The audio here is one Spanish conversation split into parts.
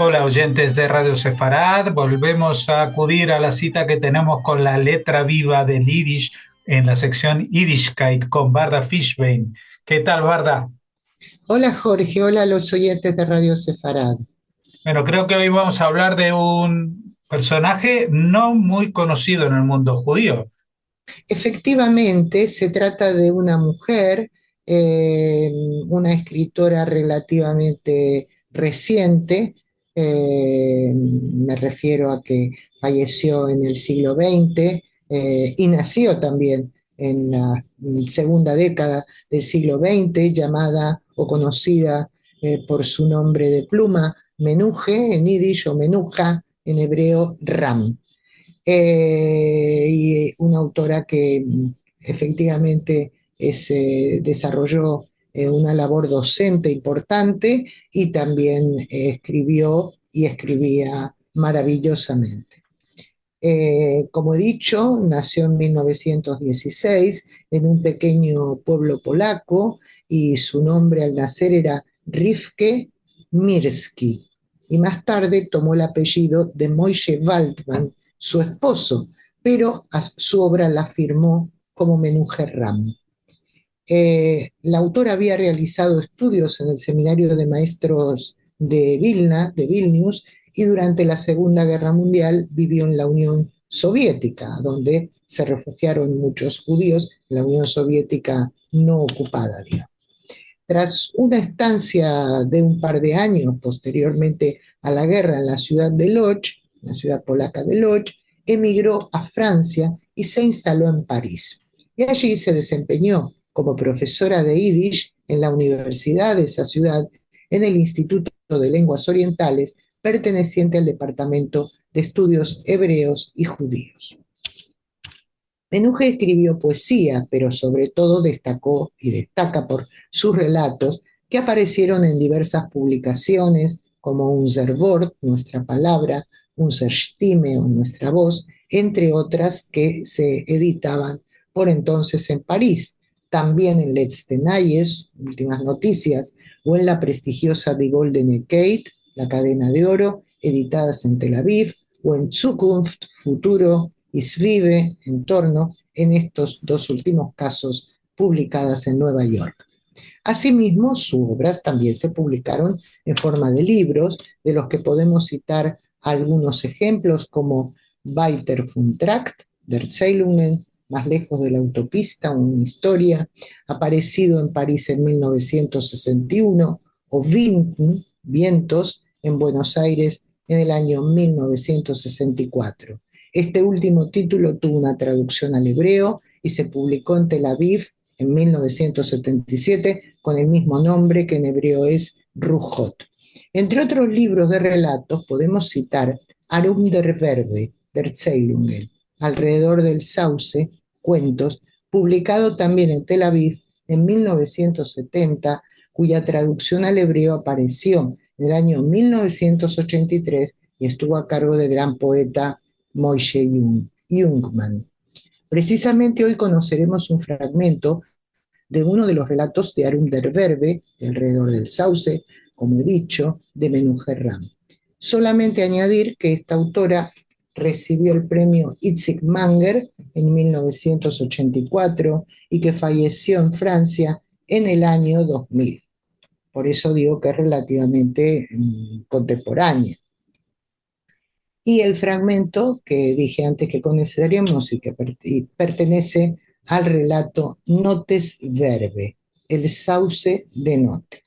Hola oyentes de Radio Sefarad, volvemos a acudir a la cita que tenemos con la letra viva del Yiddish en la sección Yiddishkeit con Barda Fishbein. ¿Qué tal, Barda? Hola Jorge, hola a los oyentes de Radio Sefarad. Bueno, creo que hoy vamos a hablar de un personaje no muy conocido en el mundo judío. Efectivamente, se trata de una mujer, eh, una escritora relativamente reciente, me refiero a que falleció en el siglo XX y nació también en la segunda década del siglo XX, llamada o conocida por su nombre de pluma, Menuje en yiddish o Menuja en hebreo, Ram. Y una autora que efectivamente desarrolló una labor docente importante y también escribió y escribía maravillosamente. Como he dicho, nació en 1916 en un pequeño pueblo polaco y su nombre al nacer era Rivke Mirski. Y más tarde tomó el apellido de Moishe Waldman, su esposo, pero su obra la firmó como Menuje Ram. La autora había realizado estudios en el Seminario de Maestros de Vilna, de Vilnius, y durante la Segunda Guerra Mundial vivió en la Unión Soviética, donde se refugiaron muchos judíos, la Unión Soviética no ocupada, digamos. Tras una estancia de un par de años posteriormente a la guerra en la ciudad de Lodz, la ciudad polaca de Lodz, emigró a Francia y se instaló en París. Y allí se desempeñó como profesora de Yiddish en la universidad de esa ciudad, en el Instituto de Lenguas Orientales, perteneciente al Departamento de Estudios Hebreos y Judíos. Menuje escribió poesía, pero sobre todo destacó y destaca por sus relatos que aparecieron en diversas publicaciones como Unser Wort, Nuestra Palabra, Unser Stimme o Nuestra Voz, entre otras que se editaban por entonces en París, también en Letzte Neues, Últimas Noticias, o en la prestigiosa Die Goldene Kate, La Cadena de Oro, editadas en Tel Aviv, o en Zukunft, Futuro, y Svive, Entorno, en estos dos últimos casos publicadas en Nueva York. Asimismo, sus obras también se publicaron en forma de libros, de los que podemos citar algunos ejemplos como Weiter vom Trakt, Der Erzählungen, Más lejos de la autopista, una historia, aparecido en París en 1961, o Winden, Vientos, en Buenos Aires en el año 1964. Este último título tuvo una traducción al hebreo y se publicó en Tel Aviv en 1977 con el mismo nombre, que en hebreo es Ruhot. Entre otros libros de relatos podemos citar Arum der Verbe, der Erzählungen, Alrededor del Sauce, cuentos, publicado también en Tel Aviv en 1970, cuya traducción al hebreo apareció en el año 1983 y estuvo a cargo del gran poeta Moshe Jungman. Precisamente hoy conoceremos un fragmento de uno de los relatos de Arum der Verbe, de Alrededor del Sauce, como he dicho, de Menuje Ram. Solamente añadir que esta autora recibió el premio Itzik Manger en 1984 y que falleció en Francia en el año 2000. Por eso digo que es relativamente contemporánea. Y el fragmento que dije antes que conoceríamos y que pertenece al relato Notes Verbe, el sauce de Note.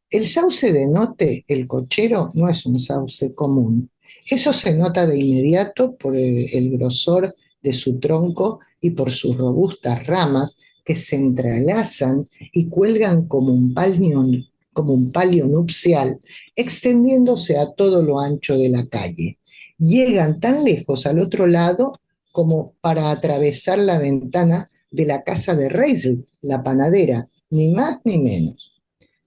El sauce de Note, el cochero, no es un sauce común. Eso se nota de inmediato por el grosor de su tronco y por sus robustas ramas que se entrelazan y cuelgan como un palio nupcial, extendiéndose a todo lo ancho de la calle. Llegan tan lejos al otro lado como para atravesar la ventana de la casa de Reisel, la panadera, ni más ni menos.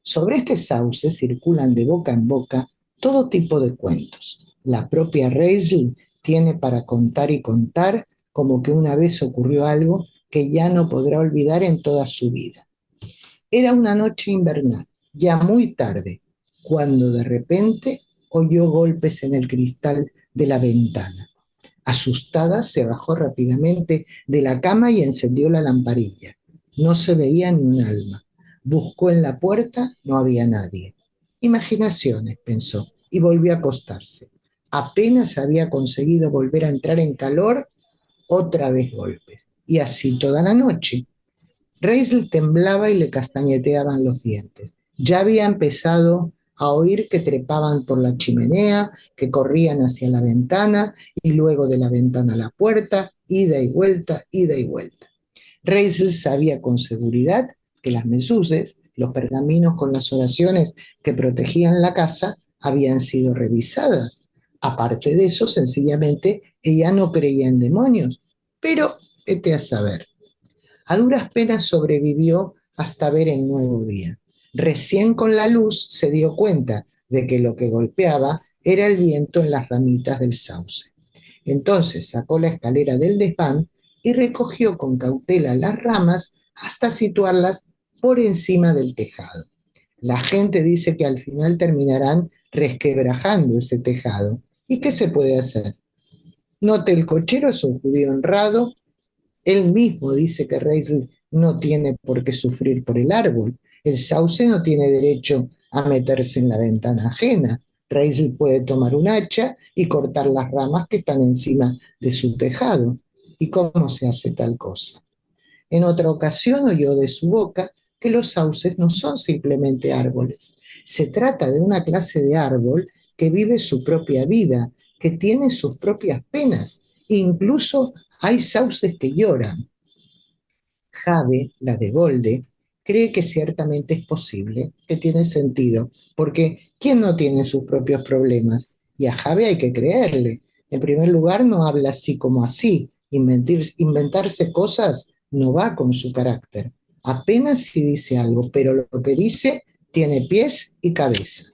Sobre este sauce circulan de boca en boca todo tipo de cuentos. La propia Reisel tiene para contar y contar como que una vez ocurrió algo que ya no podrá olvidar en toda su vida. Era una noche invernal, ya muy tarde, cuando de repente oyó golpes en el cristal de la ventana. Asustada, se bajó rápidamente de la cama y encendió la lamparilla. No se veía ni un alma. Buscó en la puerta, no había nadie. Imaginaciones, pensó, y volvió a acostarse. Apenas había conseguido volver a entrar en calor, otra vez golpes. Y así toda la noche. Reisel temblaba y le castañeteaban los dientes. Ya había empezado a oír que trepaban por la chimenea, que corrían hacia la ventana y luego de la ventana a la puerta, ida y vuelta, ida y vuelta. Reisel sabía con seguridad que las mesuses, los pergaminos con las oraciones que protegían la casa, habían sido revisadas. Aparte de eso, sencillamente, ella no creía en demonios. Pero, vete a saber. A duras penas sobrevivió hasta ver el nuevo día. Recién con la luz se dio cuenta de que lo que golpeaba era el viento en las ramitas del sauce. Entonces sacó la escalera del desván y recogió con cautela las ramas hasta situarlas por encima del tejado. La gente dice que al final terminarán resquebrajando ese tejado. ¿Y qué se puede hacer? Note, el cochero es un judío honrado. Él mismo dice que Reisel no tiene por qué sufrir por el árbol. El sauce no tiene derecho a meterse en la ventana ajena. Reisel puede tomar un hacha y cortar las ramas que están encima de su tejado. ¿Y cómo se hace tal cosa? En otra ocasión oyó de su boca que los sauces no son simplemente árboles. Se trata de una clase de árbol que vive su propia vida, que tiene sus propias penas. Incluso hay sauces que lloran. Jade, la de Golde, cree que ciertamente es posible, que tiene sentido, porque ¿quién no tiene sus propios problemas? Y a Jade hay que creerle. En primer lugar, no habla así como así. Inventarse cosas no va con su carácter. Apenas si dice algo, pero lo que dice tiene pies y cabeza.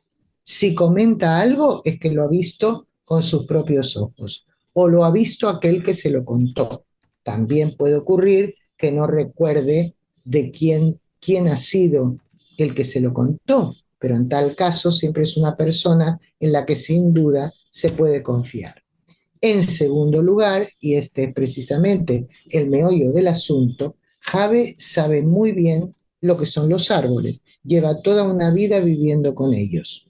Si comenta algo es que lo ha visto con sus propios ojos, o lo ha visto aquel que se lo contó. También puede ocurrir que no recuerde de quién ha sido el que se lo contó, pero en tal caso siempre es una persona en la que sin duda se puede confiar. En segundo lugar, y este es precisamente el meollo del asunto, Jade sabe muy bien lo que son los árboles, lleva toda una vida viviendo con ellos.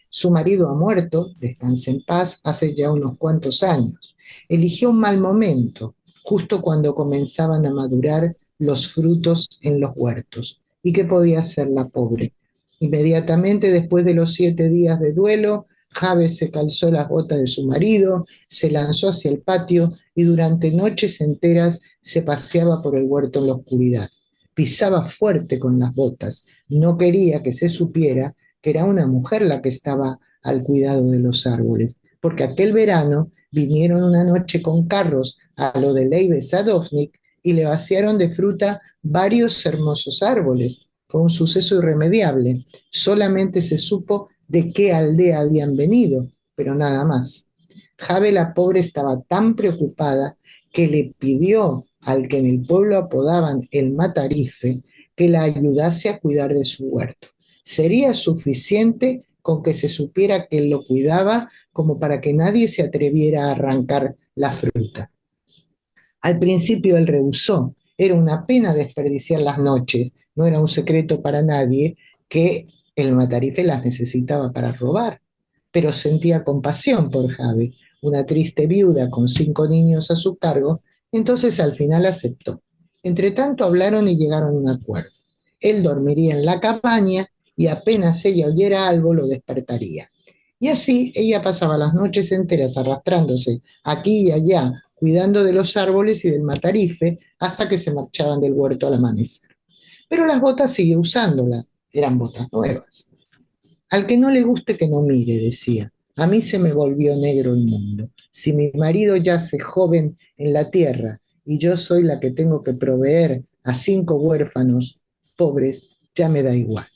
Su marido ha muerto, descansa en paz, hace ya unos cuantos años. Eligió un mal momento, justo cuando comenzaban a madurar los frutos en los huertos. ¿Y qué podía hacer la pobre? Inmediatamente después de los 7 días de duelo, Jade se calzó las botas de su marido, se lanzó hacia el patio y durante noches enteras se paseaba por el huerto en la oscuridad. Pisaba fuerte con las botas, no quería que se supiera que era una mujer la que estaba al cuidado de los árboles, porque aquel verano vinieron una noche con carros a lo de Leibe Sadovnik y le vaciaron de fruta varios hermosos árboles. Fue un suceso irremediable. Solamente se supo de qué aldea habían venido, pero nada más. Jade la pobre estaba tan preocupada que le pidió al que en el pueblo apodaban el matarife que la ayudase a cuidar de su huerto. Sería suficiente con que se supiera que él lo cuidaba como para que nadie se atreviera a arrancar la fruta. Al principio él rehusó. Era una pena desperdiciar las noches. No era un secreto para nadie que el matarife las necesitaba para robar. Pero sentía compasión por Jade, una triste viuda con 5 niños a su cargo. Entonces al final aceptó. Entre tanto hablaron y llegaron a un acuerdo. Él dormiría en la cabaña y apenas ella oyera algo lo despertaría. Y así ella pasaba las noches enteras arrastrándose aquí y allá, cuidando de los árboles y del matarife hasta que se marchaban del huerto al amanecer. Pero las botas siguió usándolas, eran botas nuevas. Al que no le guste que no mire, decía. A mí se me volvió negro el mundo. Si mi marido yace joven en la tierra y yo soy la que tengo que proveer a 5 huérfanos pobres, ya me da igual.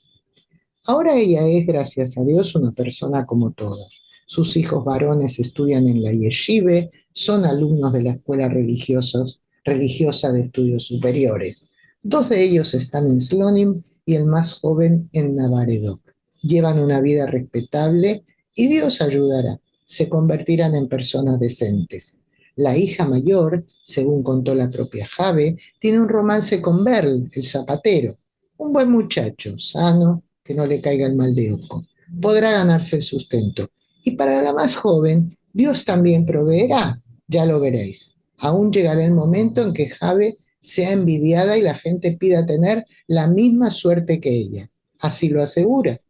Ahora ella es, gracias a Dios, una persona como todas. Sus hijos varones estudian en la yeshive, son alumnos de la escuela religiosa de estudios superiores. 2 de ellos están en Slonim y el más joven en Navaredok. Llevan una vida respetable y Dios ayudará, se convertirán en personas decentes. La hija mayor, según contó la propia Jave, tiene un romance con Berl, el zapatero, un buen muchacho, sano, que no le caiga el mal de ojo. Podrá ganarse el sustento. Y para la más joven, Dios también proveerá, ya lo veréis. Aún llegará el momento en que Jave sea envidiada y la gente pida tener la misma suerte que ella. Así lo asegura.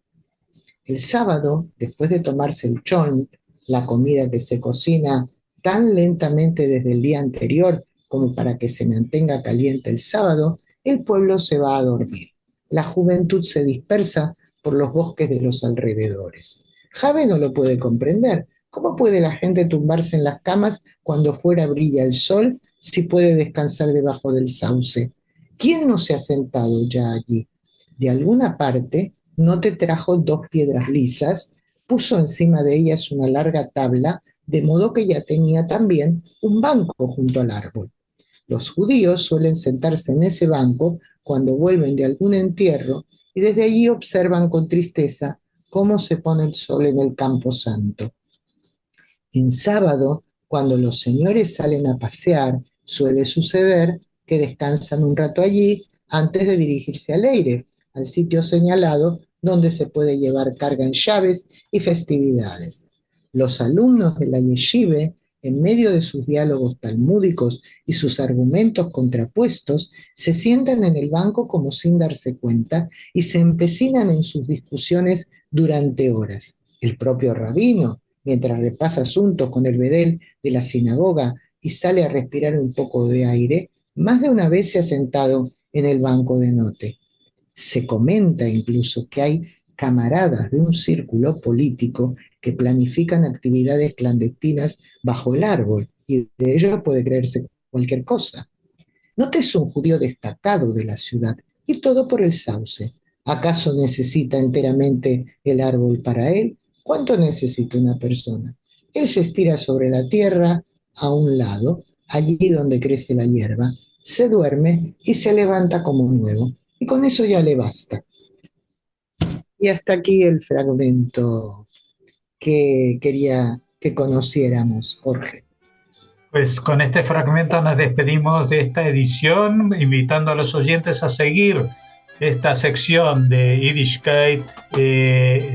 El sábado, después de tomarse el chont, la comida que se cocina tan lentamente desde el día anterior como para que se mantenga caliente el sábado, el pueblo se va a dormir. La juventud se dispersa por los bosques de los alrededores. Jave no lo puede comprender. ¿Cómo puede la gente tumbarse en las camas cuando fuera brilla el sol si puede descansar debajo del sauce? ¿Quién no se ha sentado ya allí? De alguna parte, no te trajo 2 piedras lisas, puso encima de ellas una larga tabla, de modo que ya tenía también un banco junto al árbol. Los judíos suelen sentarse en ese banco cuando vuelven de algún entierro y desde allí observan con tristeza cómo se pone el sol en el campo santo. En sábado, cuando los señores salen a pasear, suele suceder que descansan un rato allí antes de dirigirse al Eire, al sitio señalado donde se puede llevar carga en llaves y festividades. Los alumnos de la yeshive, en medio de sus diálogos talmúdicos y sus argumentos contrapuestos, se sientan en el banco como sin darse cuenta y se empecinan en sus discusiones durante horas. El propio rabino, mientras repasa asuntos con el bedel de la sinagoga y sale a respirar un poco de aire, más de una vez se ha sentado en el banco de note. Se comenta incluso que hay camaradas de un círculo político que planifican actividades clandestinas bajo el árbol, y de ello puede creerse cualquier cosa. Note es un judío destacado de la ciudad, y todo por el sauce. ¿Acaso necesita enteramente el árbol para él? ¿Cuánto necesita una persona? Él se estira sobre la tierra a un lado, allí donde crece la hierba, se duerme y se levanta como nuevo. Y con eso ya le basta. Y hasta aquí el fragmento que quería que conociéramos, Jorge. Pues con este fragmento nos despedimos de esta edición, invitando a los oyentes a seguir esta sección de Yiddishkeit,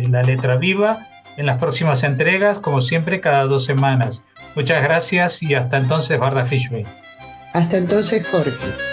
la letra viva, en las próximas entregas, como siempre, cada 2 semanas. Muchas gracias y hasta entonces, Barda Fishbein. Hasta entonces, Jorge.